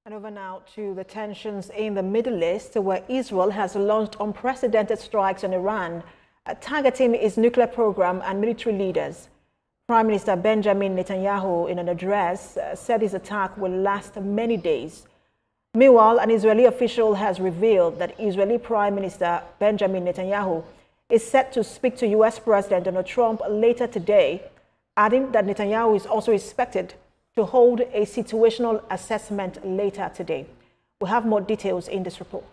And over now to the tensions in the Middle East, where Israel has launched unprecedented strikes on Iran, targeting its nuclear program and military leaders. Prime Minister Benjamin Netanyahu, in an address, said his attack will last many days. Meanwhile, an Israeli official has revealed that Israeli Prime Minister Benjamin Netanyahu is set to speak to U.S. President Donald Trump later today, adding that Netanyahu is also expected to hold a situational assessment later today. We'll have more details in this report.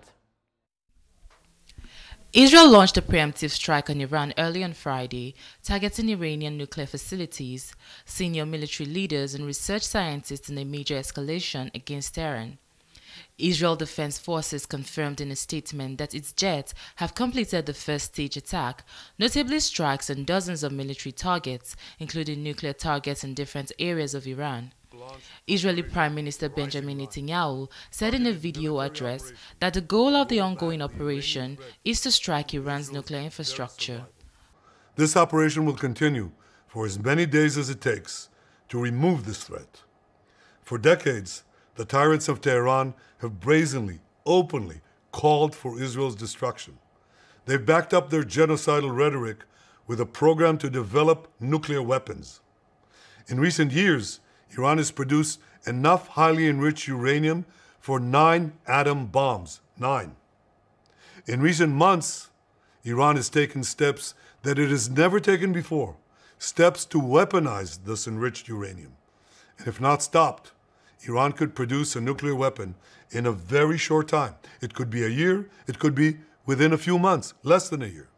Israel launched a preemptive strike on Iran early on Friday, targeting Iranian nuclear facilities, senior military leaders and research scientists in a major escalation against Tehran. Israel Defense Forces confirmed in a statement that its jets have completed the first stage attack, notably strikes on dozens of military targets, including nuclear targets in different areas of Iran. Israeli Prime Minister Benjamin Netanyahu said in a video address that the goal of the ongoing operation is to strike Iran's nuclear infrastructure. This operation will continue for as many days as it takes to remove this threat. For decades, the tyrants of Tehran have brazenly, openly called for Israel's destruction. They've backed up their genocidal rhetoric with a program to develop nuclear weapons. In recent years, Iran has produced enough highly enriched uranium for 9 atom bombs. 9. In recent months, Iran has taken steps that it has never taken before, steps to weaponize this enriched uranium. And if not stopped, Iran could produce a nuclear weapon in a very short time. It could be a year, it could be within a few months, less than a year.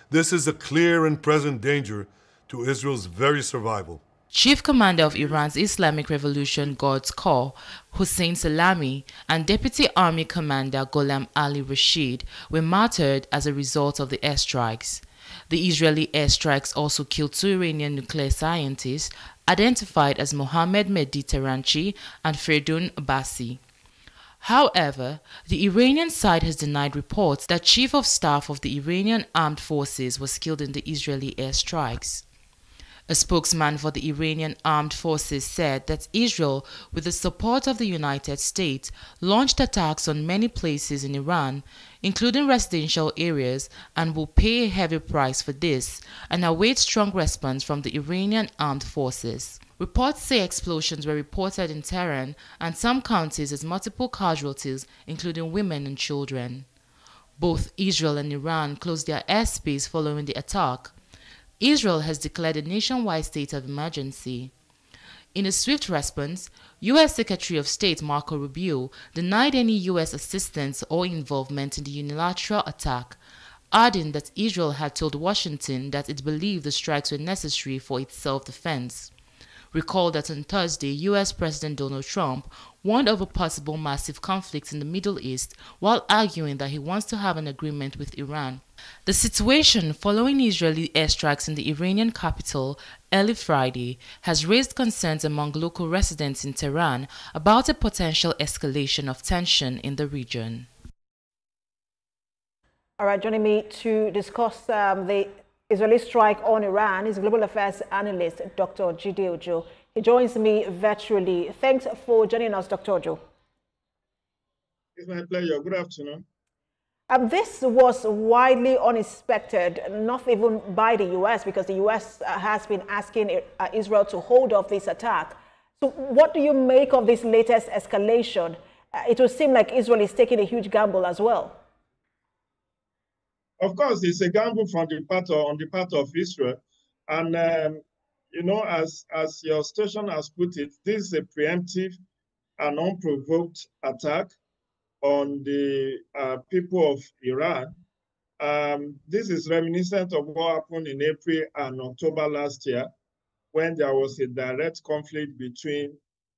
This is a clear and present danger to Israel's very survival. Chief Commander of Iran's Islamic Revolution Guards Corps, Hossein Salami, and Deputy Army Commander Gholam Ali Rashid were martyred as a result of the airstrikes. The Israeli airstrikes also killed 2 Iranian nuclear scientists, identified as Mohammad Mehdi Tehranchi and Ferdun Abbasi. However, the Iranian side has denied reports that Chief of Staff of the Iranian Armed Forces was killed in the Israeli airstrikes. A spokesman for the Iranian Armed Forces said that Israel, with the support of the United States, launched attacks on many places in Iran, including residential areas, and will pay a heavy price for this, and await strong response from the Iranian Armed Forces. Reports say explosions were reported in Tehran and some counties as multiple casualties, including women and children. Both Israel and Iran closed their airspace following the attack. Israel has declared a nationwide state of emergency. In a swift response, U.S. Secretary of State Marco Rubio denied any U.S. assistance or involvement in the unilateral attack, adding that Israel had told Washington that it believed the strikes were necessary for its self-defense. Recall that on Thursday, U.S. President Donald Trump warned of a possible massive conflict in the Middle East while arguing that he wants to have an agreement with Iran. The situation following Israeli airstrikes in the Iranian capital early Friday has raised concerns among local residents in Tehran about a potential escalation of tension in the region. All right, joining me to discuss the Israeli strike on Iran is global affairs analyst Dr. Jide Ojo. He joins me virtually. Thanks for joining us, Dr. Ojo. It's my pleasure. Good afternoon. This was widely unexpected, not even by the U.S., because the U.S. has been asking Israel to hold off this attack. So what do you make of this latest escalation? It would seem like Israel is taking a huge gamble as well. Of course, it's a gamble on the part of Israel. And, you know, as your station has put it, this is a preemptive and unprovoked attack on the people of Iran. This is reminiscent of what happened in April and October last year, when there was a direct conflict between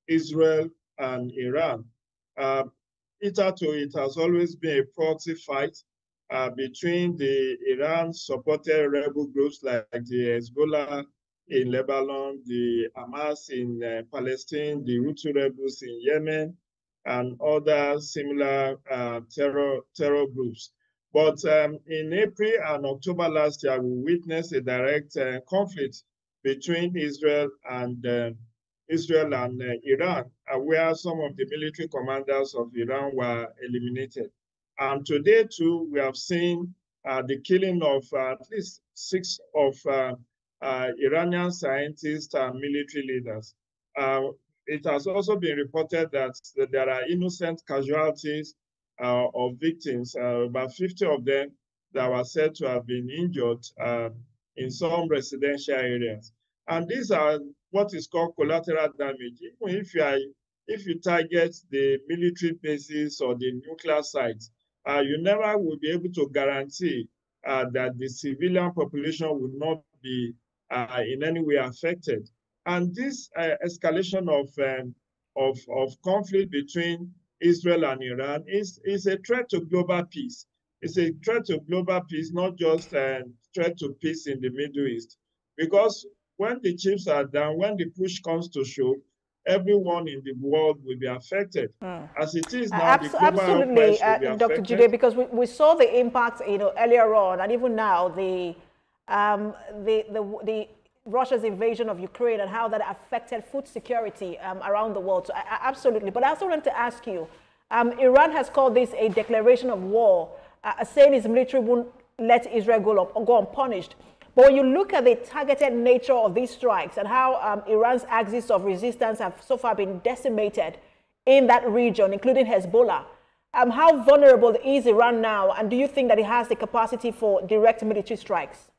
Israel and Iran. Hitherto, it has always been a proxy fight between the Iran-supported rebel groups like the Hezbollah in Lebanon, the Hamas in Palestine, the Houthi rebels in Yemen, and other similar terror groups. But in April and October last year, we witnessed a direct conflict between Israel and Israel and Iran, where some of the military commanders of Iran were eliminated. And today, too, we have seen the killing of at least 6 of Iranian scientists and military leaders. It has also been reported that there are innocent casualties of victims, about 50 of them that were said to have been injured in some residential areas. And these are what is called collateral damage. Even if you target the military bases or the nuclear sites, you never will be able to guarantee that the civilian population will not be in any way affected. And this escalation of conflict between Israel and Iran is a threat to global peace. It's a threat to global peace, not just a threat to peace in the Middle East. Because when the chips are down, when the push comes to shove, everyone in the world will be affected. As it is now, the global absolutely, price will be affected. Dr. Jide, because we saw the impact, earlier on, and even now, the Russia's invasion of Ukraine and how that affected food security around the world. So absolutely. But I also wanted to ask you, Iran has called this a declaration of war, saying its military won't let Israel go unpunished. But when you look at the targeted nature of these strikes and how Iran's axis of resistance have so far been decimated in that region, including Hezbollah, how vulnerable is Iran now? And do you think that it has the capacity for direct military strikes?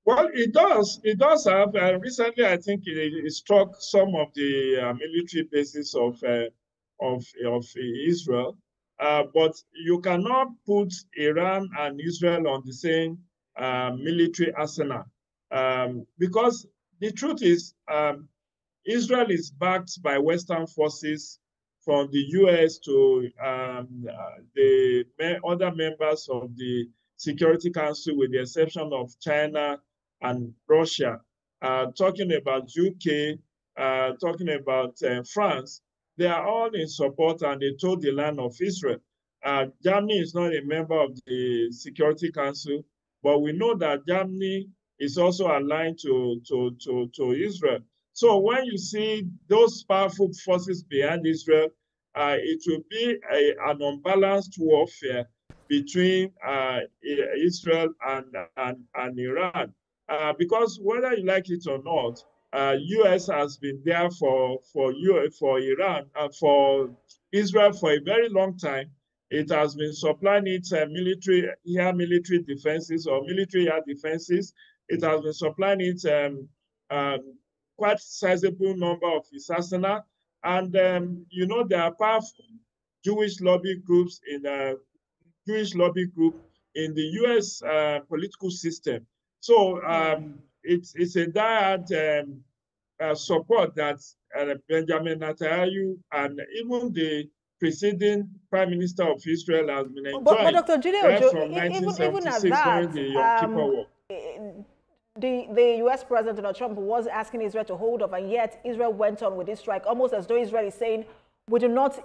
Well, it does. It does have. Recently, I think it struck some of the military bases of Israel. But you cannot put Iran and Israel on the same military arsenal because the truth is Israel is backed by Western forces from the US to the other members of the Security Council, with the exception of China and Russia, talking about UK, talking about France. They are all in support, and they told the land of Israel. Germany is not a member of the Security Council, but we know that Germany is also aligned to Israel. So when you see those powerful forces behind Israel, it will be an unbalanced warfare between Israel and Iran. Because whether you like it or not, U.S. has been there for Iran, for Israel for a very long time. It has been supplying its military defenses or military air defenses. It has been supplying its quite sizable number of its arsenal. And, there are powerful Jewish lobby groups in the U.S. Political system. So it's a direct support that Benjamin Netanyahu and even the preceding Prime Minister of Israel has been enjoying but Dr. Jide right Ojo, from 1976 even at that, during the Yom Kippur War. The U.S. President Donald Trump was asking Israel to hold off, and yet Israel went on with this strike, almost as though Israel is saying, we do not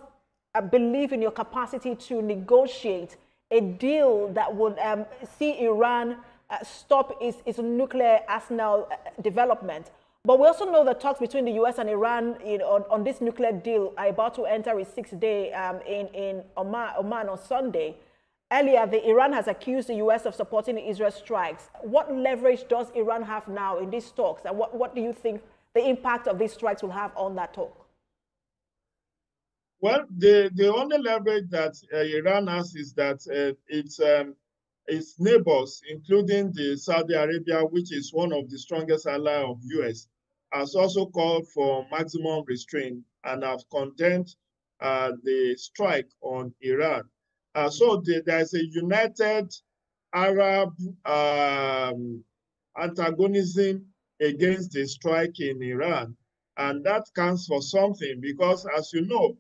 believe in your capacity to negotiate a deal that would see Iran stop its nuclear arsenal development. But we also know that talks between the U.S. and Iran on this nuclear deal are about to enter its 6th day in Oman on Sunday. Earlier, Iran has accused the U.S. of supporting Israel's strikes. What leverage does Iran have now in these talks? And what do you think the impact of these strikes will have on that talk? Well, the only leverage that Iran has is that its neighbors, including the Saudi Arabia, which is one of the strongest allies of U.S., has also called for maximum restraint and have condemned the strike on Iran. So there's a united Arab antagonism against the strike in Iran. And that counts for something because, as you know,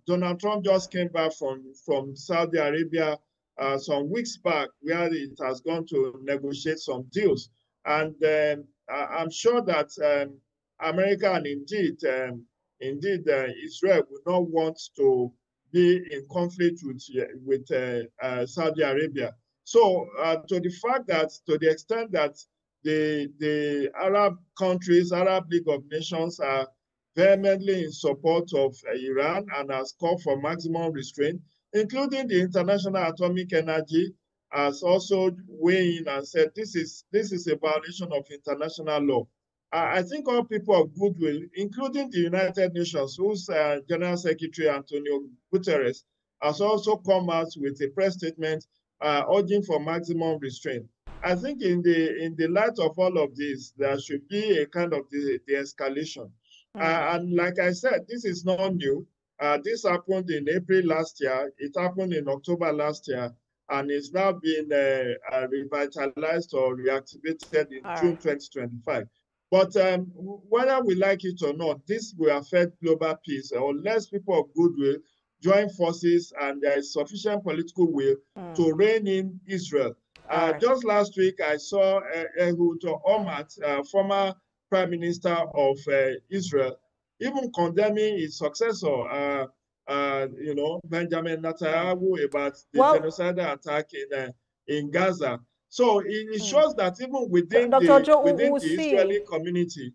Donald Trump just came back from Saudi Arabia some weeks back, where it has gone to negotiate some deals. And I'm sure that America and indeed Israel would not want to be in conflict with Saudi Arabia. So to the extent that the Arab countries, Arab League of Nations are vehemently in support of Iran and has called for maximum restraint, including the International Atomic Energy has also weighed in and said this is a violation of international law. I think all people of goodwill, including the United Nations, whose General Secretary Antonio Guterres has also come out with a press statement urging for maximum restraint. I think in the light of all of this, there should be a kind of the escalation. And like I said, this is not new. This happened in April last year. It happened in October last year. And it's now been revitalized or reactivated in June 2025. But whether we like it or not, this will affect global peace unless people of goodwill join forces and there is sufficient political will to rein in Israel. Just last week, I saw Ehud Olmert, former Prime Minister of Israel, even condemning his successor, Benjamin Netanyahu, about the genocidal attack in Gaza. So it shows that even within the Israeli community,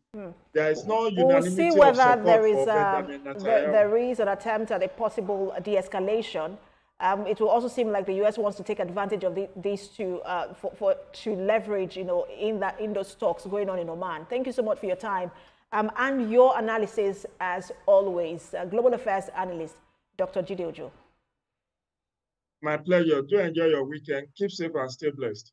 there is no unanimity of support for Benjamin Netanyahu. There is an attempt at a possible de-escalation. It will also seem like the U.S. wants to take advantage of these two to leverage, in those talks going on in Oman. Thank you so much for your time and your analysis, as always. Global Affairs Analyst, Dr. Jide Ojo. My pleasure. Do enjoy your weekend. Keep safe and stay blessed.